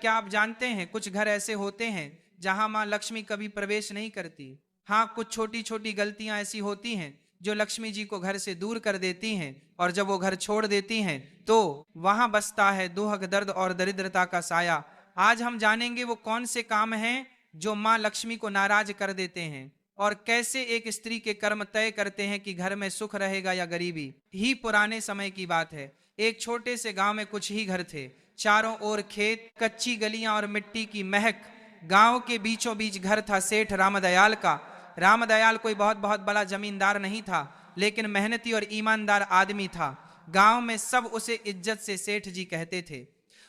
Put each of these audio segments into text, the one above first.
क्या आप जानते हैं कुछ घर ऐसे होते हैं जहां मां लक्ष्मी कभी प्रवेश नहीं करती। हाँ, कुछ छोटी छोटी गलतियां ऐसी होती हैं जो लक्ष्मी जी को घर से दूर कर देती हैं, और जब वो घर छोड़ देती हैं तो वहां बसता है दुहक, दर्द और दरिद्रता का साया। आज हम जानेंगे वो कौन से काम हैं जो मां लक्ष्मी को नाराज कर देते हैं, और कैसे एक स्त्री के कर्म तय करते हैं कि घर में सुख रहेगा या गरीबी। ही पुराने समय की बात है। एक छोटे से गांव में कुछ ही घर थे। चारों ओर खेत, कच्ची गलियां और मिट्टी की महक। गांव के बीचों बीच घर था सेठ रामदयाल का। रामदयाल कोई बहुत बहुत बड़ा जमींदार नहीं था, लेकिन मेहनती और ईमानदार आदमी था। गांव में सब उसे इज्जत से सेठ जी कहते थे।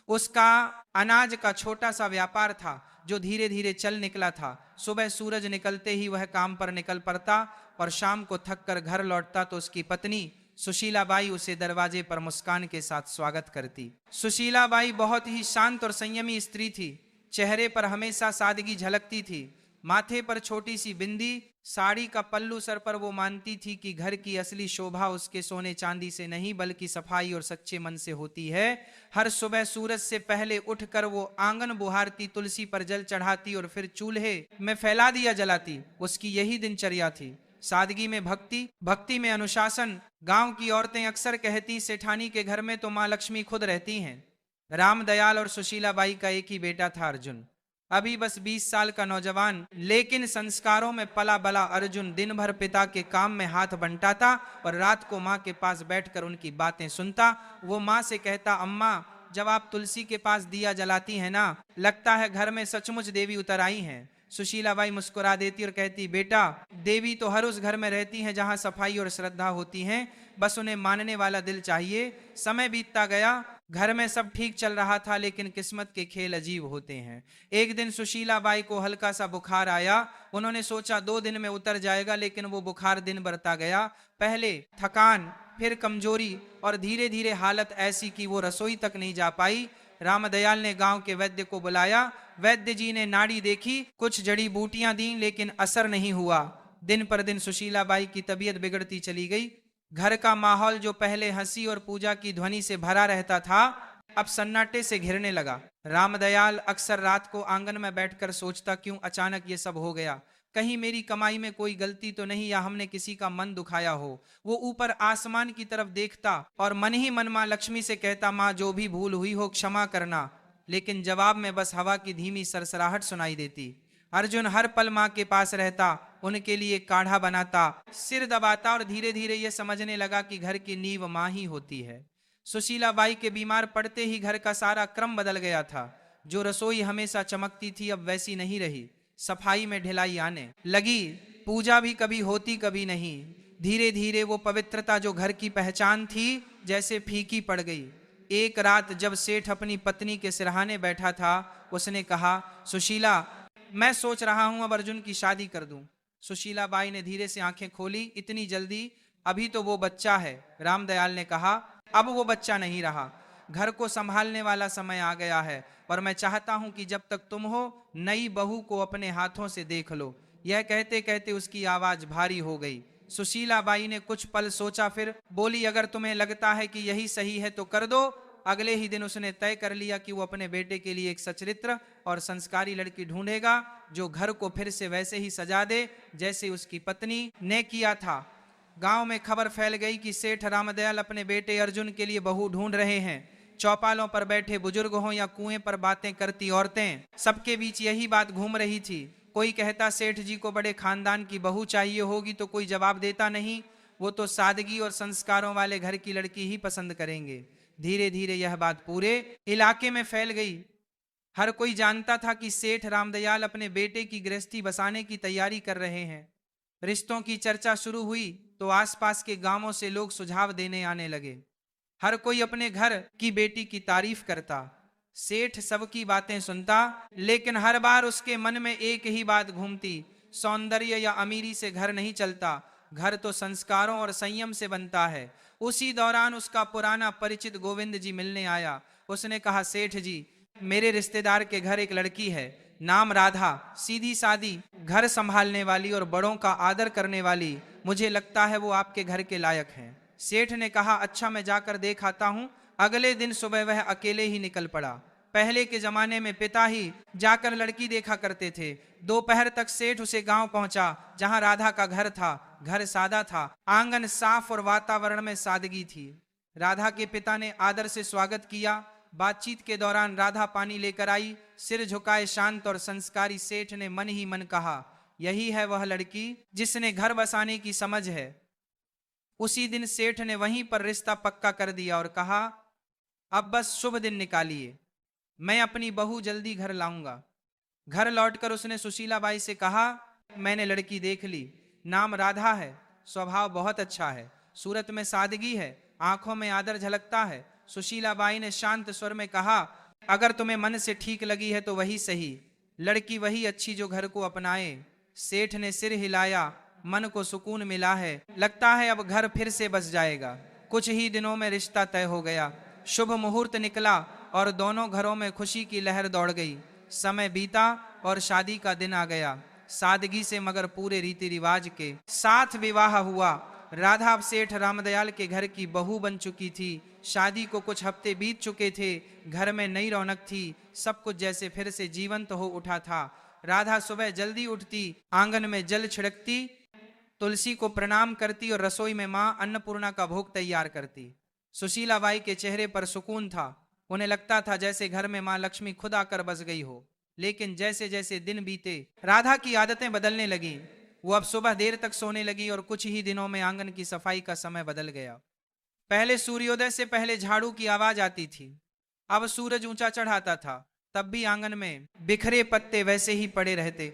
उसका अनाज का छोटा सा व्यापार था जो धीरे धीरे चल निकला था। सुबह सूरज निकलते ही वह काम पर निकल पड़ता, और शाम को थक कर घर लौटता तो उसकी पत्नी सुशीलाबाई उसे दरवाजे पर मुस्कान के साथ स्वागत करती। सुशीलाबाई बहुत ही शांत और संयमी स्त्री थी। चेहरे पर हमेशा सादगी झलकती थी। माथे पर छोटी सी बिंदी, साड़ी का पल्लू सर पर। वो मानती थी कि घर की असली शोभा उसके सोने चांदी से नहीं बल्कि सफाई और सच्चे मन से होती है। हर सुबह सूरज से पहले उठकर वो आंगन बुहारती, तुलसी पर जल चढ़ाती और फिर चूल्हे में फैला दिया जलाती। उसकी यही दिनचर्या थी। सादगी में भक्ति, भक्ति में अनुशासन। गांव की औरतें अक्सर कहती, सेठानी के घर में तो मां लक्ष्मी खुद रहती हैं। रामदयाल और सुशीलाबाई का एक ही बेटा था, अर्जुन। अभी बस 20 साल का नौजवान, लेकिन संस्कारों में पला बला अर्जुन दिन भर पिता के काम में हाथ बंटाता और रात को माँ के पास बैठकर उनकी बातें सुनता। वो माँ से कहता, अम्मा, जब आप तुलसी के पास दिया जलाती हैं ना, लगता है घर में सचमुच देवी उतर आई हैं। सुशीलाबाई मुस्कुरा देती और कहती, बेटा, देवी तो हर उस घर में रहती हैं जहां सफाई और श्रद्धा होती हैं, बस उन्हें मानने वाला दिल चाहिए। समय बीतता गया। घर में सब ठीक चल रहा था, लेकिन किस्मत के खेल अजीब होते हैं। एक दिन सुशीलाबाई को हल्का सा बुखार आया। उन्होंने सोचा 2 दिन में उतर जाएगा, लेकिन वो बुखार दिन बढ़ता गया। पहले थकान, फिर कमजोरी, और धीरे धीरे हालत ऐसी कि वो रसोई तक नहीं जा पाई। रामदयाल ने गांव के वैद्य को बुलाया। वैद्य जी ने नाड़ी देखी, कुछ जड़ी बूटियां दी, लेकिन असर नहीं हुआ। दिन पर दिन सुशीलाबाई की तबीयत बिगड़ती चली गई। घर का माहौल जो पहले हंसी और पूजा की ध्वनि से भरा रहता था, अब सन्नाटे से घिरने लगा। रामदयाल अक्सर रात को आंगन में बैठकर सोचता, क्यों अचानक ये सब हो गया। कहीं मेरी कमाई में कोई गलती तो नहीं, या हमने किसी का मन दुखाया हो। वो ऊपर आसमान की तरफ देखता और मन ही मन मां लक्ष्मी से कहता, मां, जो भी भूल हुई हो क्षमा करना। लेकिन जवाब में बस हवा की धीमी सरसराहट सुनाई देती। अर्जुन हर पल मां के पास रहता, उनके लिए काढ़ा बनाता, सिर दबाता, और धीरे धीरे यह समझने लगा कि घर की नींव मां ही होती है। सुशीलाबाई के बीमार पड़ते ही घर का सारा क्रम बदल गया था। जो रसोई हमेशा चमकती थी, अब वैसी नहीं रही। सफाई में ढिलाई आने लगी। पूजा भी कभी होती कभी नहीं। धीरे धीरे वो पवित्रता जो घर की पहचान थी, जैसे फीकी पड़ गई। एक रात जब सेठ अपनी पत्नी के सिरहाने बैठा था, उसने कहा, सुशीला, मैं सोच रहा हूं अब अर्जुन की शादी कर दूं। सुशीलाबाई ने धीरे से आंखें खोली। इतनी जल्दी? अभी तो वो बच्चा है। रामदयाल ने कहा, अब वो बच्चा नहीं रहा। घर को संभालने वाला समय आ गया है, और मैं चाहता हूं कि जब तक तुम हो, नई बहू को अपने हाथों से देख लो। यह कहते कहते उसकी आवाज भारी हो गई। सुशीलाबाई ने कुछ पल सोचा, फिर बोली, अगर तुम्हें लगता है कि यही सही है तो कर दो। अगले ही दिन उसने तय कर लिया कि वो अपने बेटे के लिए एक सच्चरित्र और संस्कारी लड़की ढूंढेगा, जो घर को फिर से वैसे ही सजा दे जैसे उसकी पत्नी ने किया था। गांव में खबर फैल गई कि सेठ रामदयाल अपने बेटे अर्जुन के लिए बहू ढूंढ रहे हैं। चौपालों पर बैठे बुजुर्ग हों या कुएं पर बातें करती औरतें, सबके बीच यही बात घूम रही थी। कोई कहता, सेठ जी को बड़े खानदान की बहू चाहिए होगी, तो कोई जवाब देता नहीं, वो तो सादगी और संस्कारों वाले घर की लड़की ही पसंद करेंगे। धीरे धीरे यह बात पूरे इलाके में फैल गई। हर कोई जानता था कि सेठ रामदयाल अपने बेटे की गृहस्थी बसाने की तैयारी कर रहे हैं। रिश्तों की चर्चा शुरू हुई तो आसपास के गांवों से लोग सुझाव देने आने लगे। हर कोई अपने घर की बेटी की तारीफ करता। सेठ सबकी बातें सुनता, लेकिन हर बार उसके मन में एक ही बात घूमती, सौंदर्य या अमीरी से घर नहीं चलता, घर तो संस्कारों और संयम से बनता है। उसी दौरान उसका पुराना परिचित गोविंद जी मिलने आया। उसने कहा, सेठ जी, मेरे रिश्तेदार के घर एक लड़की है, नाम राधा, सीधी सादी, घर संभालने वाली और बड़ों का आदर करने वाली। मुझे लगता है वो आपके घर के लायक हैं। सेठ ने कहा, अच्छा, मैं जाकर देख आता हूं। अगले दिन सुबह वह अकेले ही निकल पड़ा। पहले के जमाने में पिता ही जाकर लड़की देखा करते थे। दोपहर तक सेठ उसे गांव पहुंचा जहां राधा का घर था। घर सादा था, आंगन साफ और वातावरण में सादगी थी। राधा के पिता ने आदर से स्वागत किया। बातचीत के दौरान राधा पानी लेकर आई। सिर झुकाए शांत और संस्कारी सेठ ने मन ही मन कहा, यही है वह लड़की जिसने घर बसाने की समझ है। उसी दिन सेठ ने वहीं पर रिश्ता पक्का कर दिया और कहा, अब बस शुभ दिन निकालिए, मैं अपनी बहू जल्दी घर लाऊंगा। घर लौटकर उसने सुशीला बाई से कहा, मैंने लड़की देख ली, नाम राधा है, स्वभाव बहुत अच्छा है, सूरत में सादगी है, आंखों में आदर झलकता है। सुशीला बाई ने शांत स्वर में कहा, अगर तुम्हें मन से ठीक लगी है तो वही सही, लड़की वही अच्छी जो घर को अपनाए। सेठ ने सिर हिलाया, मन को सुकून मिला है, लगता है अब घर फिर से बस जाएगा। कुछ ही दिनों में रिश्ता तय हो गया। शुभ मुहूर्त निकला और दोनों घरों में खुशी की लहर दौड़ गई। समय बीता और शादी का दिन आ गया। सादगी से मगर पूरे रीति रिवाज के साथ विवाह हुआ। राधा अब सेठ रामदयाल के घर की बहू बन चुकी थी। शादी को कुछ हफ्ते बीत चुके थे। घर में नई रौनक थी, सब कुछ जैसे फिर से जीवंत हो उठा था। राधा सुबह जल्दी उठती, आंगन में जल छिड़कती, तुलसी को प्रणाम करती और रसोई में मां अन्नपूर्णा का भोग तैयार करती। सुशीला बाई के चेहरे पर सुकून था। उन्हें लगता था जैसे घर में मां लक्ष्मी खुद आकर बस गई हो। लेकिन जैसे जैसे दिन बीते राधा की आदतें बदलने लगी। वो अब सुबह देर तक सोने लगी और कुछ ही दिनों में आंगन की सफाई का समय बदल गया। पहले सूर्योदय से पहले झाड़ू की आवाज आती थी, अब सूरज ऊंचा चढ़ाता था, तब भी आंगन में बिखरे पत्ते वैसे ही पड़े रहते।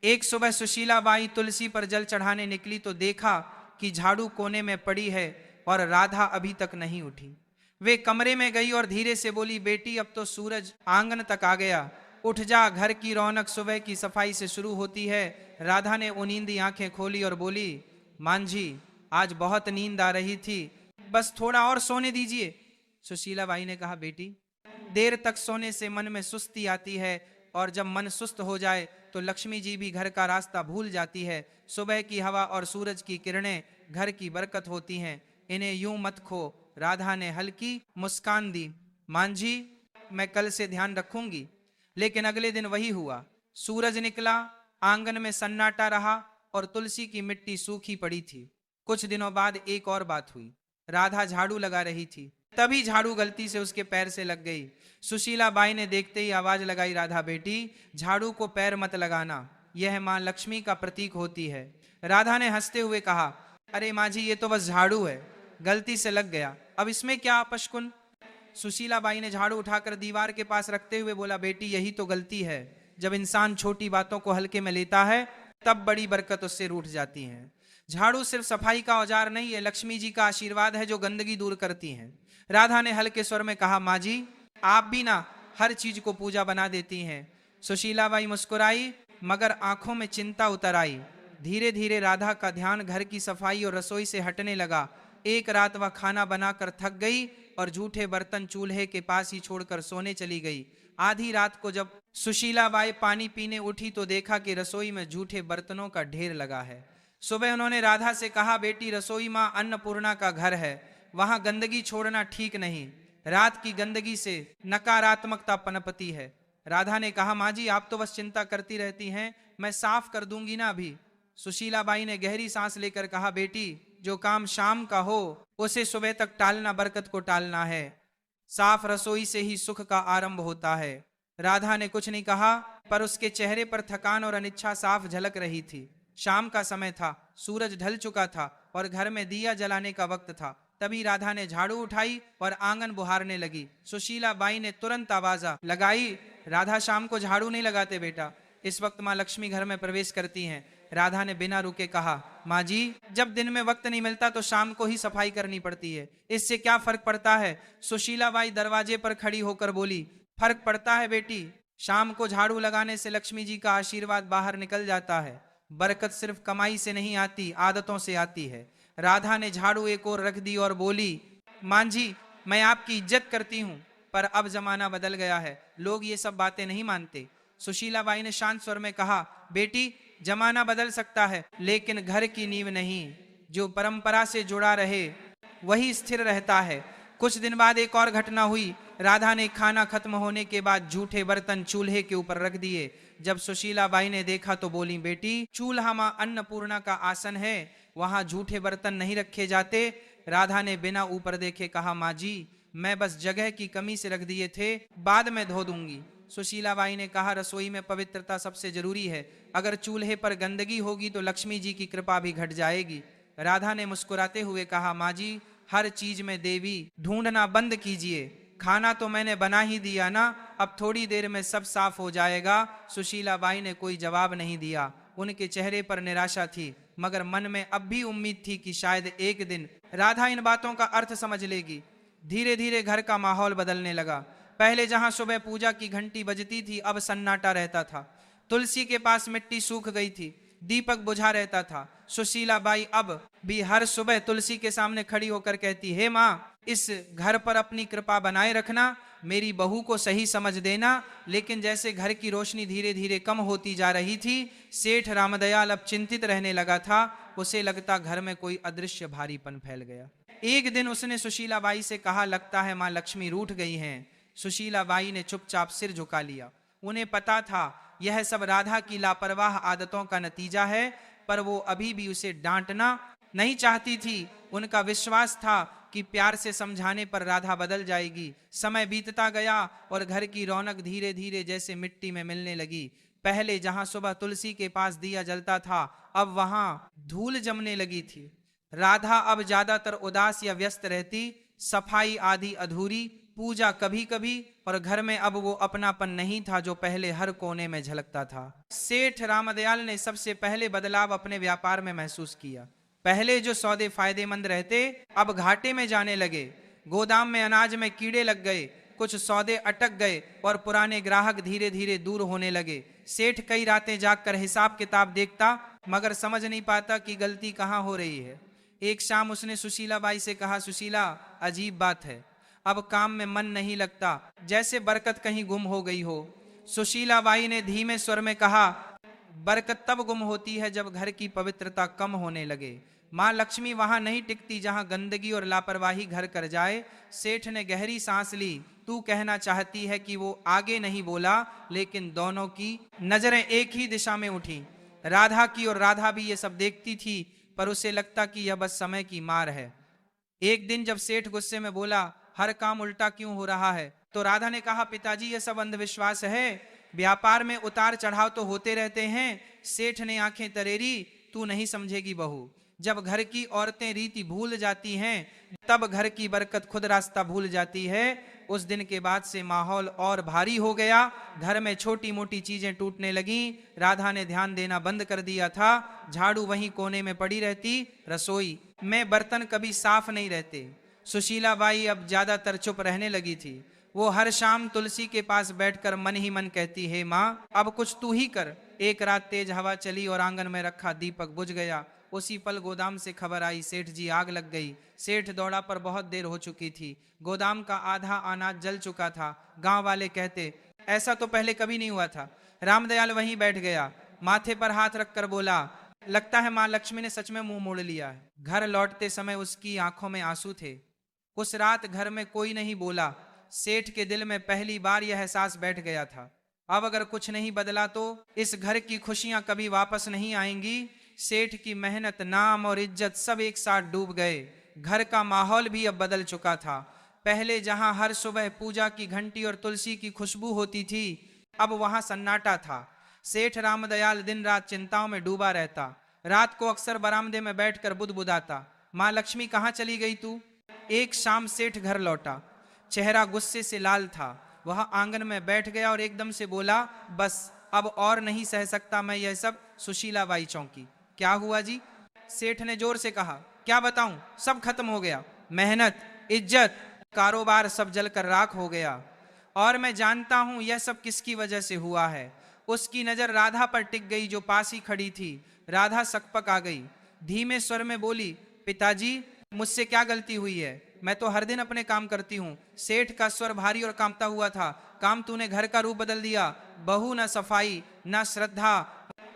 एक सुबह सुशीला बाई तुलसी पर जल चढ़ाने निकली तो देखा कि झाड़ू कोने में पड़ी है और राधा अभी तक नहीं उठी। वे कमरे में गई और धीरे से बोली, बेटी अब तो सूरज आंगन तक आ गया, उठ जा, घर की रौनक सुबह की सफाई से शुरू होती है। राधा ने उनींदी आंखें खोली और बोली, मांझी आज बहुत नींद आ रही थी, बस थोड़ा और सोने दीजिए। सुशीला बाई ने कहा, बेटी देर तक सोने से मन में सुस्ती आती है और जब मन सुस्त हो जाए तो लक्ष्मी जी भी घर का रास्ता भूल जाती है। सुबह की हवा और सूरज की किरणें घर की बरकत होती हैं, इन्हें यूं मत खो। राधा ने हल्की मुस्कान दी, मांझी मैं कल से ध्यान रखूंगी। लेकिन अगले दिन वही हुआ। सूरज निकला, आंगन में सन्नाटा रहा और तुलसी की मिट्टी सूखी पड़ी थी। कुछ दिनों बाद एक और बात हुई। राधा झाड़ू लगा रही थी, तभी झाड़ू गलती से उसके पैर से लग गई। सुशीला बाई ने देखते ही आवाज लगाई, राधा बेटी झाड़ू को पैर मत लगाना, यह मां लक्ष्मी का प्रतीक होती है। राधा ने हंसते हुए कहा, अरे माँ जी ये तो बस झाड़ू है, गलती से लग गया, अब इसमें क्या अपशकुन। सुशीला बाई ने झाड़ू उठाकर दीवार के पास रखते हुए बोला, बेटी यही तो गलती है, जब इंसान छोटी बातों को हल्के में लेता है तब बड़ी बरकत उससे रूठ जाती है। झाड़ू सिर्फ सफाई का औजार नहीं है, लक्ष्मी जी का आशीर्वाद है जो गंदगी दूर करती है। राधा ने हल्के स्वर में कहा, माँ जी आप भी ना हर चीज को पूजा बना देती हैं। सुशीला बाई मुस्कुराई मगर आंखों में चिंता उतर आई। धीरे धीरे राधा का ध्यान घर की सफाई और रसोई से हटने लगा। एक रात वह खाना बनाकर थक गई और जूठे बर्तन चूल्हे के पास ही छोड़कर सोने चली गई। आधी रात को जब सुशीला बाई पानी पीने उठी तो देखा कि रसोई में जूठे बर्तनों का ढेर लगा है। सुबह उन्होंने राधा से कहा, बेटी रसोई मां अन्नपूर्णा का घर है, वहां गंदगी छोड़ना ठीक नहीं, रात की गंदगी से नकारात्मकता पनपती है। राधा ने कहा, माँ जी आप तो बस चिंता करती रहती हैं, मैं साफ कर दूंगी ना अभी। सुशीला बाई ने गहरी सांस लेकर कहा, बेटी जो काम शाम का हो उसे सुबह तक टालना बरकत को टालना है, साफ रसोई से ही सुख का आरंभ होता है। राधा ने कुछ नहीं कहा पर उसके चेहरे पर थकान और अनिच्छा साफ झलक रही थी। शाम का समय था, सूरज ढल चुका था और घर में दिया जलाने का वक्त था। तभी राधा ने झाड़ू उठाई और आंगन बुहारने लगी। सुशीला बाई ने तुरंत आवाज लगाई, राधा शाम को झाड़ू नहीं लगाते बेटा, इस वक्त माँ लक्ष्मी घर में प्रवेश करती हैं। राधा ने बिना रुके कहा, माँ जी जब दिन में वक्त नहीं मिलता तो शाम को ही सफाई करनी पड़ती है, इससे क्या फर्क पड़ता है। सुशीला बाई दरवाजे पर खड़ी होकर बोली, फर्क पड़ता है बेटी, शाम को झाड़ू लगाने से लक्ष्मी जी का आशीर्वाद बाहर निकल जाता है। बरकत सिर्फ कमाई से नहीं आती, आदतों से आती है। राधा ने झाड़ू एक ओर रख दी और बोली, मां जी मैं आपकी इज्जत करती हूं पर अब जमाना बदल गया है, लोग ये सब बातें नहीं मानते। सुशीला बाई ने शांत स्वर में कहा, बेटी जमाना बदल सकता है लेकिन घर की नींव नहीं, जो परंपरा से जुड़ा रहे वही स्थिर रहता है। कुछ दिन बाद एक और घटना हुई। राधा ने खाना खत्म होने के बाद जूठे बर्तन चूल्हे के ऊपर रख दिए। जब सुशीला बाई ने देखा तो बोली, बेटी, चूल्हा मां अन्नपूर्णा का आसन है, वहां जूठे बर्तन नहीं रखे जाते। राधा ने बिना ऊपर देखे कहा, माँ जी, मैं बस जगह की कमी से रख दिए थे, बाद में धो दूंगी। सुशीला बाई ने कहा, रसोई में पवित्रता सबसे जरूरी है, अगर चूल्हे पर गंदगी होगी तो लक्ष्मी जी की कृपा भी घट जाएगी। राधा ने मुस्कुराते हुए कहा, माँ जी, हर चीज में देवी ढूंढना बंद कीजिए, खाना तो मैंने बना ही दिया ना, अब थोड़ी देर में सब साफ हो जाएगा। सुशीला बाई ने कोई जवाब नहीं दिया। उनके चेहरे पर निराशा थी, मगर मन में अब भी उम्मीद थी कि शायद एक दिन राधा इन बातों का अर्थ समझ लेगी। धीरे धीरे घर का माहौल बदलने लगा। पहले जहां सुबह पूजा की घंटी बजती थी, अब सन्नाटा रहता था। तुलसी के पास मिट्टी सूख गई थी, दीपक बुझा रहता था। सुशीला बाई अब भी हर सुबह तुलसी के सामने खड़ी होकर कहती, हे माँ, इस घर पर अपनी कृपा बनाए रखना, मेरी बहू को सही समझ देना। लेकिन जैसे घर की रोशनी धीरे धीरे कम होती जा रही थी, सेठ रामदयाल अब चिंतित रहने लगा था। उसे लगता घर में कोई अदृश्य भारीपन फैल गया। एक दिन उसने सुशीला बाई से कहा, लगता है माँ लक्ष्मी रूठ गई हैं। सुशीला बाई ने चुपचाप सिर झुका लिया। उन्हें पता था यह सब राधा की लापरवाह आदतों का नतीजा है, पर वो अभी भी उसे डांटना नहीं चाहती थी। उनका विश्वास था कि प्यार से समझाने पर राधा बदल जाएगी। समय बीतता गया और घर की रौनक धीरे धीरे जैसे मिट्टी में मिलने लगी। पहले जहां सुबह तुलसी के पास दिया जलता था, अब वहां धूल जमने लगी थी। राधा अब ज्यादातर उदास या व्यस्त रहती, सफाई आदि अधूरी, पूजा कभी कभी, और घर में अब वो अपनापन नहीं था जो पहले हर कोने में झलकता था। सेठ रामदयाल ने सबसे पहले बदलाव अपने व्यापार में महसूस किया। पहले जो सौदे फायदेमंद रहते, अब घाटे में जाने लगे। गोदाम में अनाज में कीड़े लग गए, कुछ सौदे अटक गए और पुराने ग्राहक धीरे धीरे दूर होने लगे। सेठ कई रातें जागकर हिसाब किताब देखता, मगर समझ नहीं पाता कि गलती कहाँ हो रही है। एक शाम उसने सुशीला बाई से कहा, सुशीला, अजीब बात है, अब काम में मन नहीं लगता, जैसे बरकत कहीं गुम हो गई हो। सुशीला बाई ने धीमे स्वर में कहा, बरकत तब गुम होती है जब घर की पवित्रता कम होने लगे। माँ लक्ष्मी वहां नहीं टिकती जहां गंदगी और लापरवाही घर कर जाए। सेठ ने गहरी सांस ली। तू कहना चाहती है कि वो आगे नहीं बोला, लेकिन दोनों की नजरें एक ही दिशा में उठी, राधा की, और राधा भी ये सब देखती थी, पर उसे लगता कि यह बस समय की मार है। एक दिन जब सेठ गुस्से में बोला, हर काम उल्टा क्यों हो रहा है, तो राधा ने कहा, पिताजी, ये सब अंधविश्वास है, व्यापार में उतार चढ़ाव तो होते रहते हैं। सेठ ने आंखें तरेरी, तू नहीं समझेगी बहू, जब घर की औरतें रीति भूल जाती हैं, तब घर की बरकत खुद रास्ता भूल जाती है। उस दिन के बाद से माहौल और भारी हो गया। घर में छोटी मोटी चीजें टूटने लगी। राधा ने ध्यान देना बंद कर दिया था। झाड़ू वहीं कोने में पड़ी रहती, रसोई में बर्तन कभी साफ नहीं रहते। सुशीला बाई अब ज्यादातर चुप रहने लगी थी। वो हर शाम तुलसी के पास बैठकर मन ही मन कहती, हे माँ, अब कुछ तू ही कर। एक रात तेज हवा चली और आंगन में रखा दीपक बुझ गया। उसी पल गोदाम से खबर आई, सेठ जी आग लग गई। सेठ दौड़ा पर बहुत देर हो चुकी थी। गोदाम का आधा अनाज जल चुका था। गांव वाले कहते, ऐसा तो पहले कभी नहीं हुआ था। रामदयाल वहीं बैठ गया, माथे पर हाथ रखकर बोला, लगता है माँ लक्ष्मी ने सच में मुंह मोड़ लिया है। घर लौटते समय उसकी आंखों में आंसू थे। उस रात घर में कोई नहीं बोला। सेठ के दिल में पहली बार यह एहसास बैठ गया था, अब अगर कुछ नहीं बदला तो इस घर की खुशियां कभी वापस नहीं आएंगी। सेठ की मेहनत, नाम और इज्जत सब एक साथ डूब गए। घर का माहौल भी अब बदल चुका था। पहले जहां हर सुबह पूजा की घंटी और तुलसी की खुशबू होती थी, अब वहां सन्नाटा था। सेठ रामदयाल दिन रात चिंताओं में डूबा रहता। रात को अक्सर बरामदे में बैठकर बुदबुदाता, माँ लक्ष्मी कहाँ चली गई तू। एक शाम सेठ घर लौटा, चेहरा गुस्से से लाल था। वह आंगन में बैठ गया और एकदम से बोला, बस अब और नहीं सह सकता मैं यह सब। सुशीला बाई चौंकी, क्या हुआ जी? सेठ ने जोर से कहा, क्या बताऊं, सब खत्म हो गया। मेहनत, इज्जत, कारोबार सब जलकर राख हो गया। और मैं जानता हूं यह सब किसकी वजह से हुआ है। उसकी नजर राधा पर टिक गई जो पास ही खड़ी थी। राधा सकपक आ गई, धीमे स्वर में बोली, पिताजी, मुझसे क्या गलती हुई है? मैं तो हर दिन अपने काम करती हूँ। सेठ का स्वर भारी और कांपता हुआ था, काम तूने घर का रूप बदल दिया। बहू न सफाई, न श्रद्धा,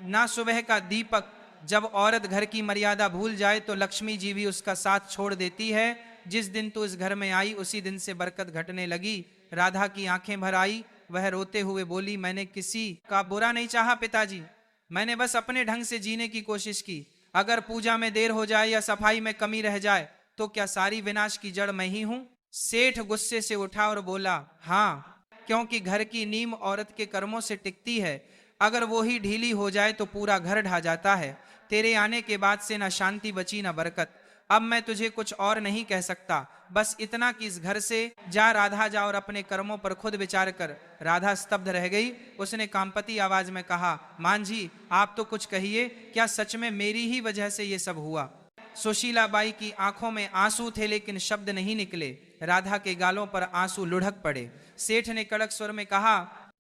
न सुबह का दीपक। जब औरत घर की मर्यादा भूल जाए तो लक्ष्मी जी भी उसका साथ छोड़ देती है। जिस दिन तू इस घर में आई उसी दिन से बरकत घटने लगी। राधा की आंखें भर आई, वह रोते हुए बोली, मैंने किसी का बुरा नहीं चाहा पिताजी, मैंने बस अपने ढंग से जीने की कोशिश की। अगर पूजा में देर हो जाए या सफाई में कमी रह जाए तो क्या सारी विनाश की जड़ मैं ही हूं? सेठ गुस्से से उठा और बोला, हाँ, क्योंकि घर की नींव औरत के कर्मों से टिकती है, अगर वो ही ढीली हो जाए तो पूरा घर ढह जाता है। तेरे आने के बाद से ना शांति बची ना बरकत। अब मैं तुझे कुछ और नहीं कह सकता, बस इतना कि इस घर से जा, राधा जा और अपने कर्मों पर खुद विचार कर। राधा स्तब्ध रह गई। उसने कांपती आवाज में कहा, मान जी आप तो कुछ कहिए, क्या सच में मेरी ही वजह से ये सब हुआ? सुशीला बाई की आंखों में आंसू थे लेकिन शब्द नहीं निकले। राधा के गालों पर आंसू लुढ़क पड़े। सेठ ने कड़क स्वर में कहा,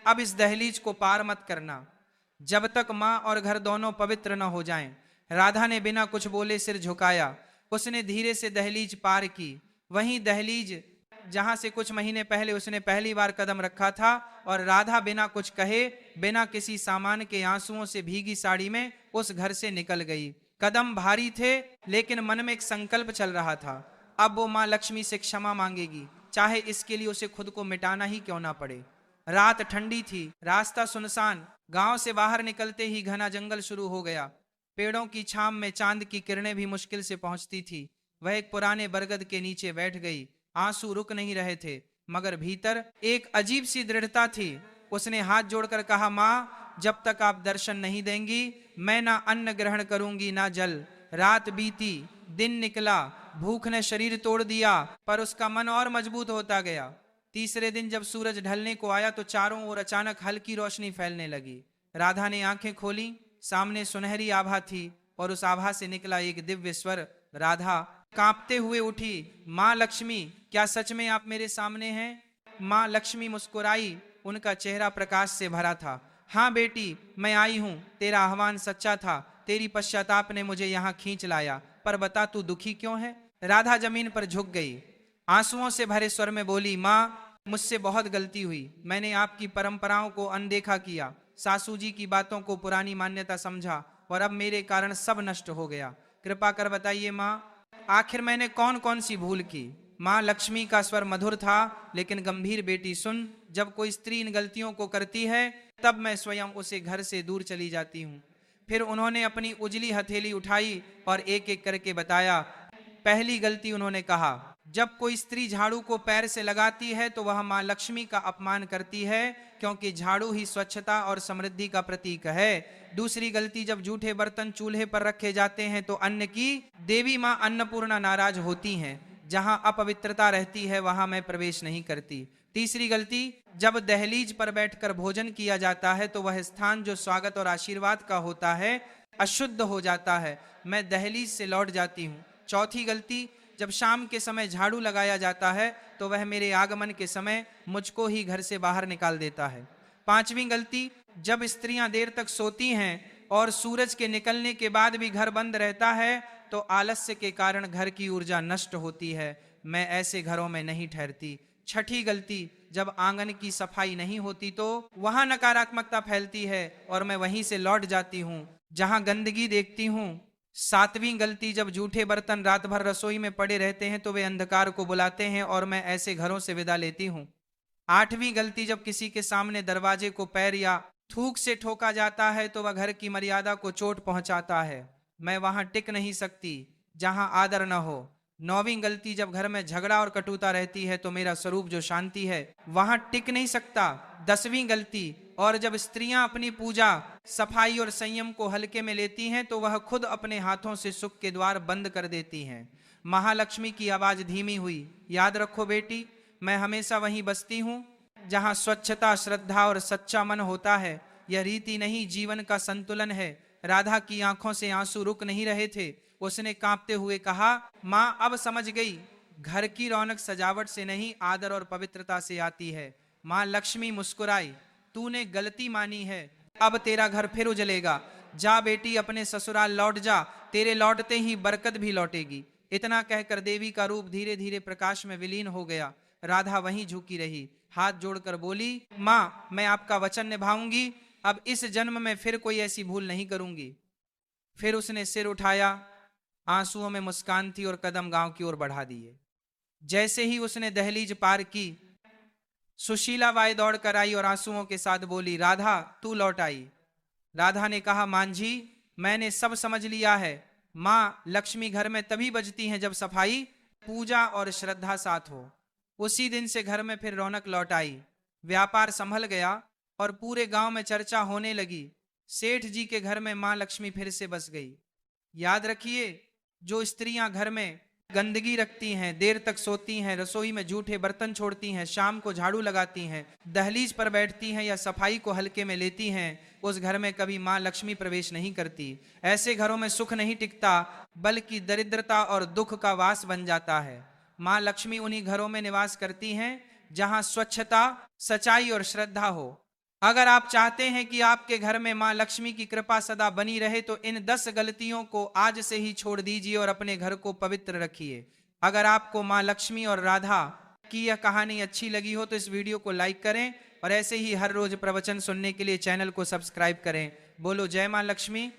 अब इस दहलीज को पार मत करना जब तक माँ और घर दोनों पवित्र न हो जाएं। राधा ने बिना कुछ बोले सिर झुकाया। उसने धीरे से दहलीज पार की, वहीं दहलीज जहां से कुछ महीने पहले उसने पहली बार कदम रखा था, और राधा बिना कुछ कहे, बिना किसी सामान के आंसुओं से भीगी साड़ी में उस घर से निकल गई। कदम भारी थे लेकिन मन में एक संकल्प चल रहा था, अब वो माँ लक्ष्मी से क्षमा मांगेगी, चाहे इसके लिए उसे खुद को मिटाना ही क्यों ना पड़े। रात ठंडी थी, रास्ता सुनसान। गांव से बाहर निकलते ही घना जंगल शुरू हो गया। पेड़ों की छांव में चांद की किरणें भी मुश्किल से पहुंचती थी। वह एक पुराने बरगद के नीचे बैठ गई। आंसू रुक नहीं रहे थे, मगर भीतर एक अजीब सी दृढ़ता थी। उसने हाथ जोड़कर कहा, माँ, जब तक आप दर्शन नहीं देंगी मैं ना अन्न ग्रहण करूंगी ना जल। रात बीती, दिन निकला, भूख ने शरीर तोड़ दिया, पर उसका मन और मजबूत होता गया। तीसरे दिन जब सूरज ढलने को आया तो चारों ओर अचानक हल्की रोशनी फैलने लगी। राधा ने आंखें खोली, सामने सुनहरी आभा थी और उस आभा से निकला एक दिव्य स्वर। राधा कांपते हुए उठी, माँ लक्ष्मी, क्या सच में आप मेरे सामने हैं? माँ लक्ष्मी मुस्कुराई, उनका चेहरा प्रकाश से भरा था। हाँ बेटी, मैं आई हूँ, तेरा आह्वान सच्चा था, तेरी पश्चाताप ने मुझे यहाँ खींच लाया, पर बता तू दुखी क्यों है? राधा जमीन पर झुक गई, आंसुओं से भरे स्वर में बोली, माँ, मुझसे बहुत गलती हुई, मैंने आपकी परंपराओं को अनदेखा किया, सासू जी की बातों को पुरानी मान्यता समझा और अब मेरे कारण सब नष्ट हो गया। कृपा कर बताइए माँ, आखिर मैंने कौन कौन सी भूल की? माँ लक्ष्मी का स्वर मधुर था लेकिन गंभीर। बेटी सुन, जब कोई स्त्री इन गलतियों को करती है तब मैं स्वयं उसे घर से दूर चली जाती हूँ। फिर उन्होंने अपनी उजली हथेली उठाई और एक एक करके बताया। पहली गलती उन्होंने कहा, जब कोई स्त्री झाड़ू को पैर से लगाती है तो वह माँ लक्ष्मी का अपमान करती है, क्योंकि झाड़ू ही स्वच्छता और समृद्धि का प्रतीक है। दूसरी गलती, जब जूठे बर्तन चूल्हे पर रखे जाते हैं तो अन्न की देवी माँ अन्नपूर्णा नाराज होती हैं। जहां अपवित्रता रहती है वहां मैं प्रवेश नहीं करती। तीसरी गलती, जब दहलीज पर बैठकर भोजन किया जाता है तो वह स्थान जो स्वागत और आशीर्वाद का होता है अशुद्ध हो जाता है, मैं दहलीज से लौट जाती हूँ। चौथी गलती, जब शाम के समय झाड़ू लगाया जाता है तो वह मेरे आगमन के समय मुझको ही घर से बाहर निकाल देता है। पांचवी गलती, जब स्त्रियां देर तक सोती हैं और सूरज के निकलने के बाद भी घर बंद रहता है तो आलस्य के कारण घर की ऊर्जा नष्ट होती है, मैं ऐसे घरों में नहीं ठहरती। छठी गलती, जब आंगन की सफाई नहीं होती तो वहां नकारात्मकता फैलती है और मैं वहीं से लौट जाती हूँ जहां गंदगी देखती हूँ। सातवीं गलती, जब जूठे बर्तन रात भर रसोई में पड़े रहते हैं तो वे अंधकार को बुलाते हैं और मैं ऐसे घरों से विदा लेती हूँ। आठवीं गलती, जब किसी के सामने दरवाजे को पैर या थूक से ठोका जाता है तो वह घर की मर्यादा को चोट पहुंचाता है, मैं वहां टिक नहीं सकती जहां आदर न हो। नौवीं गलती, जब घर में झगड़ा और कटुता रहती है तो मेरा स्वरूप जो शांति है वहां टिक नहीं सकता। 10वीं गलती, और जब स्त्रियां अपनी पूजा, सफाई और संयम को हल्के में लेती हैं तो वह खुद अपने हाथों से सुख के द्वार बंद कर देती हैं। महालक्ष्मी की आवाज धीमी हुई, याद रखो बेटी, मैं हमेशा वहीं बसती हूँ जहां स्वच्छता, श्रद्धा और सच्चा मन होता है। यह रीति नहीं, जीवन का संतुलन है। राधा की आंखों से आंसू रुक नहीं रहे थे। उसने कांपते हुए कहा, माँ, अब समझ गई, घर की रौनक सजावट से नहीं आदर और पवित्रता से आती है। माँ लक्ष्मी मुस्कुराई, तूने गलती मानी है, अब तेरा घर फिर उजलेगा। जा बेटी, अपने ससुराल लौट जा, तेरे लौटते ही बरकत भी लौटेगी। इतना कहकर देवी का रूप धीरे धीरे प्रकाश में विलीन हो गया। राधा वहीं झुकी रही, हाथ जोड़कर बोली, माँ, मैं आपका वचन निभाऊंगी, अब इस जन्म में फिर कोई ऐसी भूल नहीं करूंगी। फिर उसने सिर उठाया, आंसुओं में मुस्कान थी और कदम गांव की ओर बढ़ा दिए। जैसे ही उसने दहलीज पार की, सुशीला बाई दौड़ कर आई और आंसुओं के साथ बोली, राधा तू लौट आई। राधा ने कहा, मांझी मैंने सब समझ लिया है। माँ लक्ष्मी घर में तभी बजती हैं जब सफाई, पूजा और श्रद्धा साथ हो। उसी दिन से घर में फिर रौनक लौट आई, व्यापार संभल गया और पूरे गांव में चर्चा होने लगी। सेठ जी के घर में माँ लक्ष्मी फिर से बस गई। याद रखिए, जो स्त्रियां घर में गंदगी रखती हैं, देर तक सोती हैं, रसोई में जूठे बर्तन छोड़ती हैं, शाम को झाड़ू लगाती हैं, दहलीज पर बैठती हैं या सफाई को हल्के में लेती हैं, उस घर में कभी माँ लक्ष्मी प्रवेश नहीं करती। ऐसे घरों में सुख नहीं टिकता, बल्कि दरिद्रता और दुख का वास बन जाता है। माँ लक्ष्मी उन्हीं घरों में निवास करती हैं जहां स्वच्छता, सच्चाई और श्रद्धा हो। अगर आप चाहते हैं कि आपके घर में मां लक्ष्मी की कृपा सदा बनी रहे तो इन 10 गलतियों को आज से ही छोड़ दीजिए और अपने घर को पवित्र रखिए। अगर आपको मां लक्ष्मी और राधा की यह कहानी अच्छी लगी हो तो इस वीडियो को लाइक करें और ऐसे ही हर रोज प्रवचन सुनने के लिए चैनल को सब्सक्राइब करें। बोलो जय मां लक्ष्मी।